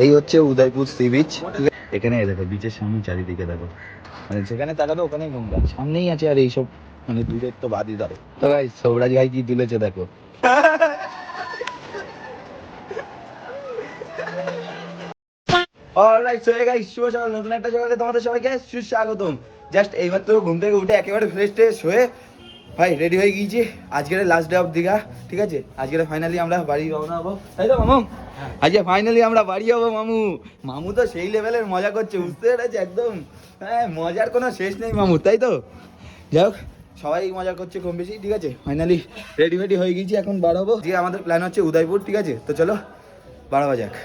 এই হচ্ছে Udaipur sea beach. এখানে দেখো বিচের সামনে চারিদিকে দেখো, মানে যেখানে তাকাবে ওখানেই নোংরা, সামনেই আছে আর এইসব মানে দূরের তো বাদই দাও। তো ভাই সৌরাজ ভাই কি তুলেছে দেখো। অলরাইট সো গাইস, শুভ সকাল, নতুন একটা সকালে তোমাদের সবাইকে সুস্বাগতম। জাস্ট এইমাত্র ঘুম থেকে উঠে একেবারে ফ্রেশ ট্রেশ হয়ে ভাই রেডি হয়ে গিয়েছি। আজকের লাস্ট ডে অফ দীঘা, ঠিক আছে। আজকের ফাইনালি আমরা বাড়ি রওনা হবো, তাই তো মামু? আজকে ফাইনালি আমরা বাড়ি হবো মামু। মামু তো সেই লেভেলের মজা করছে, বুঝতে পেরেছে একদম। হ্যাঁ, মজার কোনো শেষ নেই মামু, তাই তো? যাই হোক, সবাই মজা করছে কম বেশি, ঠিক আছে। ফাইনালি রেডি ফেডি হয়ে গিয়েছি, এখন বার হবো। যে আমাদের প্ল্যান হচ্ছে উদয়পুর, ঠিক আছে। তো চলো বার হওয়া যাক।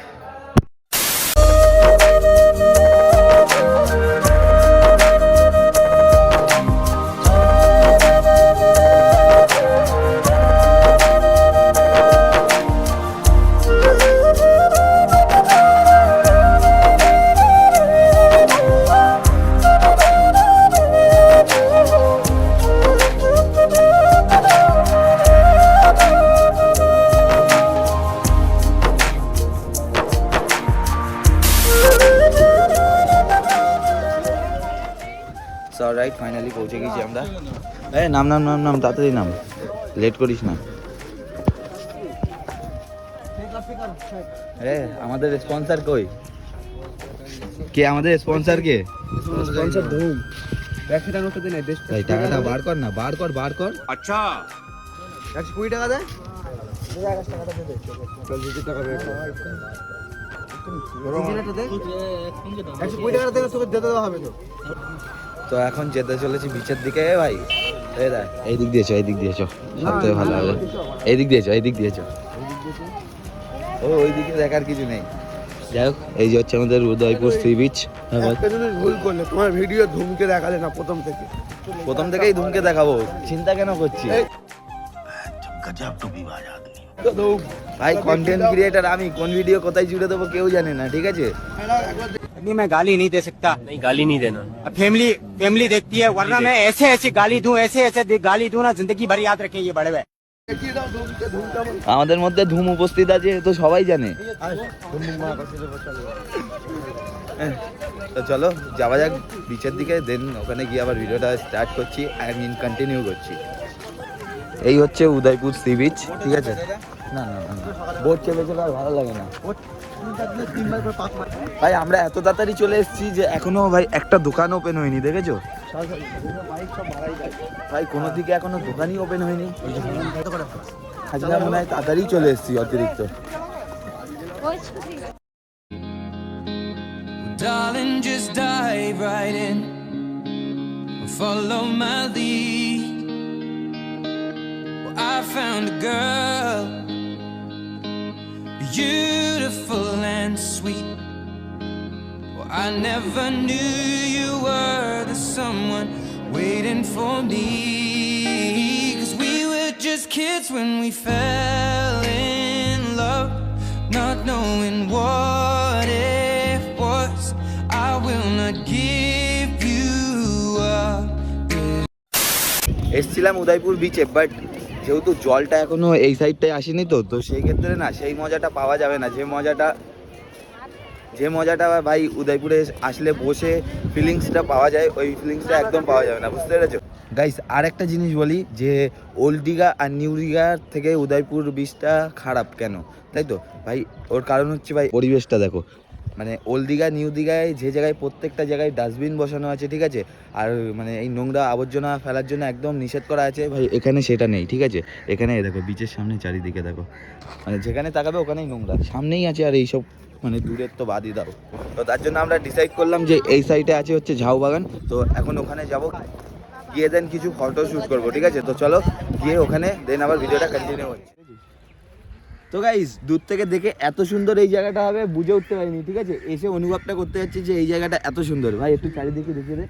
রাইট, ফাইনালি পৌঁছে গেছি আমরা। এই নাম নাম নাম নাম, তাড়াতাড়ি নাম, লেট করিস না। আরে আমাদের স্পন্সর কই? কে আমাদের স্পন্সর? কে স্পন্সর? ধুম 100 নোট দে না, ভাই টাকাটা বার কর না, বার কর বার কর। আচ্ছা 120 টাকা দে। 1 টাকাটা দে দে, চল 20 টাকা দে। 120 টাকা দে, তোকে দিতে হবে তো। তো এখন যেতে চলেছি বিচের দিকে ভাই। এই দেখ, এই দিক দিয়েছো, এই দিক দিয়েছো, সবথেকে ভালো হবে। এই দিক দিয়েছো, এই দিক দিয়েছো। ও ওই দিকে দেখার কিছু নেই। যাই হোক, এই যে হচ্ছে আমাদের উদয়পুর সি বিচ। একটা জিনিস ভুল করলে, তোমার ভিডিও ধুমকে দেখালে না প্রথম থেকে। প্রথম থেকেই ধুমকে দেখাবো, চিন্তা কেন করছি? ভাই কন্টেন্ট ক্রিয়েটার আমি, কোন ভিডিও কোথায় জুড়ে দেবো কেউ জানে না, ঠিক আছে। नहीं, मैं गाली नहीं दे सकता। नहीं, गाली नहीं देना। फैमिली फैमिली देखती है, वरना मैं ऐसे ऐसे गाली दूं, ऐसे ऐसे गाली दूं ना, जिंदगी भर याद रखे ये बड़े भाई। আমাদের মধ্যে ধুম উপস্থিত আছে, তো সবাই জানে। তো চলো যাওয়া যাক বিচের দিকে, দেন ওখানে গিয়ে আবার ভিডিওটা স্টার্ট করছি, আই মিন কন্টিনিউ করছি। এই হচ্ছে উদয়পুর সি বিচ, ঠিক আছে। না না না, বোট চেপে চেপে আর ভালো লাগে না ভাই। আমরা এত তাড়াতাড়ি চলে এসেছি যে এখনো ভাই একটা দোকান ওপেন হয়নি, দেখেছো ভাই? কোনো দিকে এখনো দোকানই ওপেন হয়নি। আজকে মনে হয় তাড়াতাড়ি চলে এসেছি অতিরিক্ত। Darling, just dive right in, follow my lead. Well, I found a girl, beautiful and sweet. Well, I never knew you were the someone waiting for me. 'Cause we were just kids when we fell in love, not knowing what it was. I will not give you up. এসছিলাম উদয়পুর বিচে, but যেহেতু জলটা এখনো এই সাইডটায় আসেনি, তো তো সেই ক্ষেত্রে না সেই মজাটা পাওয়া যাবে না, যে মজাটা ভাই উদয়পুরে আসলে বসে ফিলিংসটা পাওয়া যায়, ওই ফিলিংসটা একদম পাওয়া যাবে না, বুঝতে পেরেছো গাইস। আর একটা জিনিস বলি, যে ওল্ড দীঘা আর নিউ দীঘার থেকে উদয়পুর বিচটা খারাপ কেন, তাই তো ভাই? ওর কারণ হচ্ছে ভাই পরিবেশটা দেখো। মানে ওল্ড দীঘা নিউ দীঘায় যে জায়গায় প্রত্যেকটা জায়গায় ডাস্টবিন বসানো আছে, ঠিক আছে, আর মানে এই নোংরা আবর্জনা ফেলার জন্য একদম নিষেধ করা আছে ভাই, এখানে সেটা নেই, ঠিক আছে। এখানে দেখো বিচের সামনে চারিদিকে দেখো, মানে যেখানে তাকাবে ওখানেই নোংরা, সামনেই আছে আর এইসব মানে দূরের তো বাদই দাও। তো তার জন্য আমরা ডিসাইড করলাম যে এই সাইডে আছে হচ্ছে ঝাউ বাগান, তো এখন ওখানে যাব, গিয়ে দেন কিছু ফটো শ্যুট করবো, ঠিক আছে। তো চলো গিয়ে ওখানে দেন আবার ভিডিওটা কন্টিনিউ হচ্ছে। তো গাইস, দূর থেকে দেখে এত সুন্দর এই জায়গাটা হবে বুঝে উঠতে পারিনি, ঠিক আছে। এসে অনুভবটা করতে যাচ্ছি যে এই জায়গাটা এত সুন্দর। ভাই একটু চারিদিকে দেখে দে,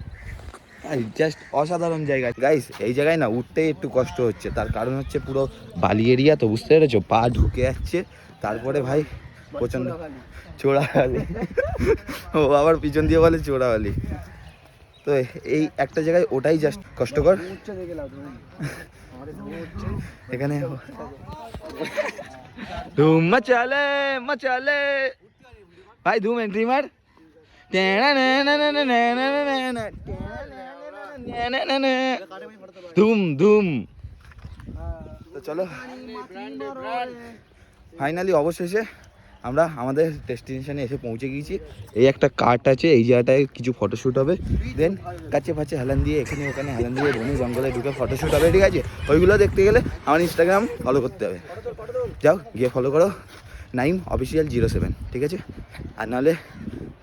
জাস্ট অসাধারণ জায়গা গাইস। এই জায়গায় না উঠতেই একটু কষ্ট হচ্ছে, তার কারণ হচ্ছে পুরো বালি এরিয়া, তো বুঝতে পেরেছো, পা ঢুকে যাচ্ছে। তারপরে ভাই প্রচন্ড চোরাবালি, ও আবার পিছন দিয়ে বলে চোরাবালি। তো এই একটা জায়গায় ওটাই জাস্ট কষ্টকর। এখানে ধুম মচালে মচালে ভাই ধুম এন্ট্রি মার। ধুম ধুম। তো চলো ফাইনালি অবশেষে আমরা আমাদের ডেস্টিনেশনে এসে পৌঁছে গিয়েছি। এই একটা কার্ট আছে, এই জায়গাটায় কিছু ফটোশ্যুট হবে, দেন কাছে ফাছে হেলান দিয়ে এখানে ওখানে হেলান দিয়ে বনে জঙ্গলে ঢুকে ফটোশ্যুট হবে, ঠিক আছে? ওইগুলো দেখতে গেলে আমার ইনস্টাগ্রাম ফলো করতে হবে, যাও গিয়ে ফলো করো নাইম অফিসিয়াল 07, ঠিক আছে? আর নাহলে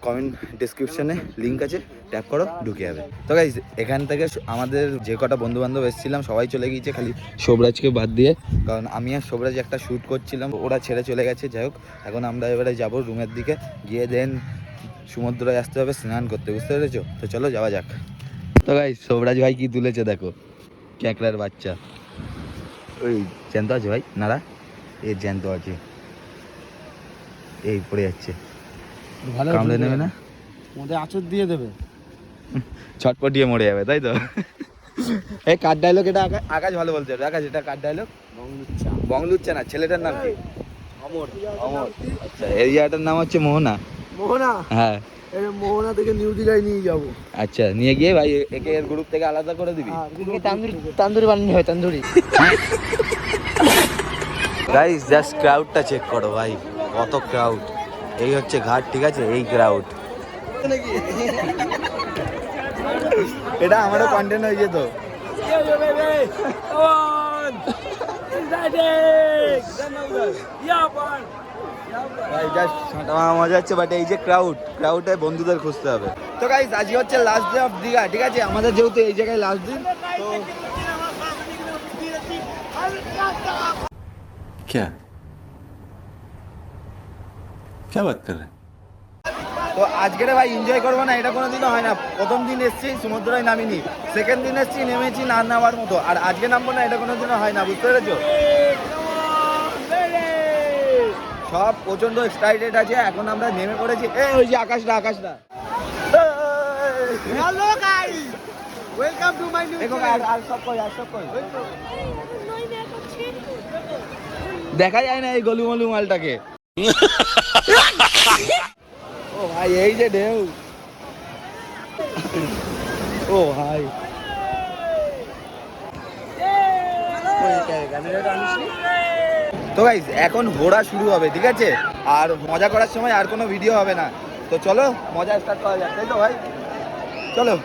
কমেন্ট ডিসক্রিপশানে লিঙ্ক আছে, ট্যাপ করো, ঢুকে যাবে। তো গাইজ এখান থেকে আমাদের যে কটা বন্ধুবান্ধব এসেছিলাম সবাই চলে গিয়েছে, খালি শোভরাজকে বাদ দিয়ে, কারণ আমি আর শোভরাজ একটা শ্যুট করছিলাম, ওরা ছেড়ে চলে গেছে। যাই হোক, এখন আমরা এবারে যাবো রুমের দিকে, গিয়ে দেন সমুদ্রে আসতে হবে স্নান করতে, বুঝতে পেরেছো? তো চলো যাওয়া যাক। তো গাইজ শোভরাজ ভাই কি তুলেছে দেখো, ক্যাঁকড়ার বাচ্চা। ওই জ্যান্ত আছে ভাই, নাড়া এর জ্যান্ত আছে, এই পড়ে যাচ্ছে, কামড়ে নেবে না? ওদের আঁচড় দিয়ে দেবে, ছটপটিয়ে মরে যাবে, তাই তো? এই কার ডায়লগ এটা? আকাশ ভালো বলছে। আকাশ এটা কার ডায়লগ? বংলুচ্চা না, ছেলেটার নাম কি? অমর। অমর। আচ্ছা, এই জায়গাটার নাম হচ্ছে মোহনা। মোহনা? হ্যাঁ। মোহনা থেকে নিউ দিঘায় নিয়ে যাবো। আচ্ছা, নিয়ে গিয়ে ভাই একে এর গ্রুপ থেকে আলাদা করে দিবি। তান্দুরি বানানো হয়, তান্দুরি। গাইস জাস্ট ক্রাউডটা চেক করো ভাই, কত ক্রাউড। এই হচ্ছে ঘাট, ঠিক আছে? এই ক্রাউড। এটা আমারও কন্টেন্ট হয়ে যেত। ভাই জাস্ট মজা হচ্ছে, বাট এই যে ক্রাউডে বন্ধুদের খুঁজতে হবে। তো গাইস আজকে হচ্ছে লাস্ট ডে অফ দীঘা, ঠিক আছে? আমাদের যেহেতু এই জায়গায় লাস্ট দিন, তো क्या क्या बात कर रहे हैं? তো আজকে ভাই এনজয় করবো না এটা কোনোদিনও হয় না। প্রথম দিন এসেছি সমুদ্রে নামিনি, সেকেন্ড দিন এসেছি নেমেছি না নামার মতো, আর আজকে নামবো না এটা কোনোদিনও হয় না, বুঝতে পেরেছো? সব প্রচন্ড এক্সাইটেড আছে, এখন আমরা নেমে পড়েছি। এই ওই যে আকাশটা hello guys, welcome to my new আর সব কই দেখা যায় না এই গলুমলু মালটাকে। ও ভাই এই যে ঢেউ, ও ভাই তো গাইস এখন ঘোরা শুরু হবে, ঠিক আছে? আর মজা করার সময় আর কোনো ভিডিও হবে না। তো চলো মজা স্টার্ট করা যাক, তাই তো ভাই? চলো।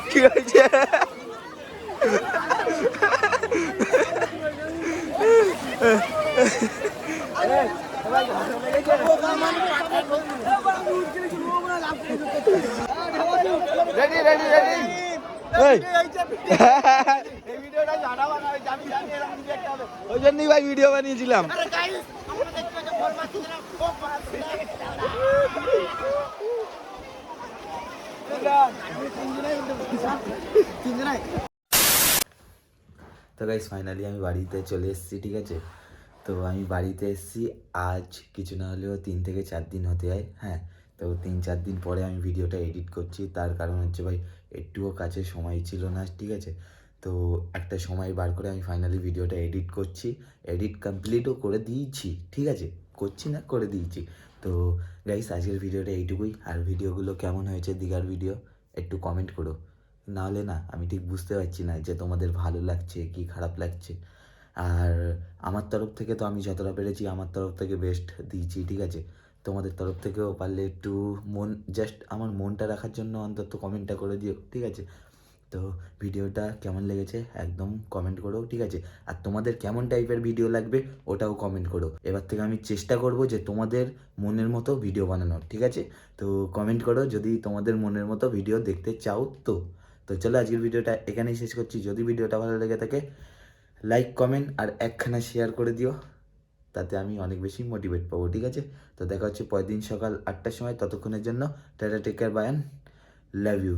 কি হয়েছে? Ready ready ready. ওই জন্যই ভাই ভিডিও বানিয়েছিলাম। তো গাইস ফাইনালি আমি বাড়িতে চলে এসেছি, ঠিক আছে? তো আমি বাড়িতে এসেছি আজ কিছু না হলেও 3 থেকে 4 দিন হতে হয়, হ্যাঁ। তো 3-4 দিন পরে আমি ভিডিওটা এডিট করছি, তার কারণ হচ্ছে ভাই একটুও কাছে সময় ছিল না, ঠিক আছে? তো একটা সময় বার করে আমি ফাইনালি ভিডিওটা এডিট করছি, এডিট কমপ্লিটও করে দিয়েছি, ঠিক আছে? করছি না, করে দিয়েছি। তো গাইস আজকের ভিডিওটা এইটুকুই। আর ভিডিওগুলো কেমন হয়েছে দীঘার ভিডিও একটু কমেন্ট করো, নাহলে না আমি ঠিক বুঝতে পারছি না যে তোমাদের ভালো লাগছে কি খারাপ লাগছে। আর আমার তরফ থেকে তো আমি যতটা পেরেছি আমার তরফ থেকে বেস্ট দিয়েছি, ঠিক আছে? তোমাদের তরফ থেকেও পারলে একটু জাস্ট আমার মনটা রাখার জন্য অন্তত কমেন্টটা করে দিও, ঠিক আছে? তো ভিডিওটা কেমন লেগেছে একদম কমেন্ট করো, ঠিক আছে? আর তোমাদের কেমন টাইপের ভিডিও লাগবে ওটাও কমেন্ট করো। এবার থেকে আমি চেষ্টা করব যে তোমাদের মনের মতো ভিডিও বানানোর, ঠিক আছে? তো কমেন্ট করো যদি তোমাদের মনের মতো ভিডিও দেখতে চাও। তো চলো আজকের ভিডিওটা এখানেই শেষ করছি। যদি ভিডিওটা ভালো লেগে থাকে লাইক কমেন্ট আর একখানা শেয়ার করে দিও, তাতে আমি অনেক বেশি মোটিভেট পাবো, ঠিক আছে? তো দেখা হচ্ছে পরের দিন সকাল 8টার সময়। ততক্ষণের জন্য tata, take care, bye, love you.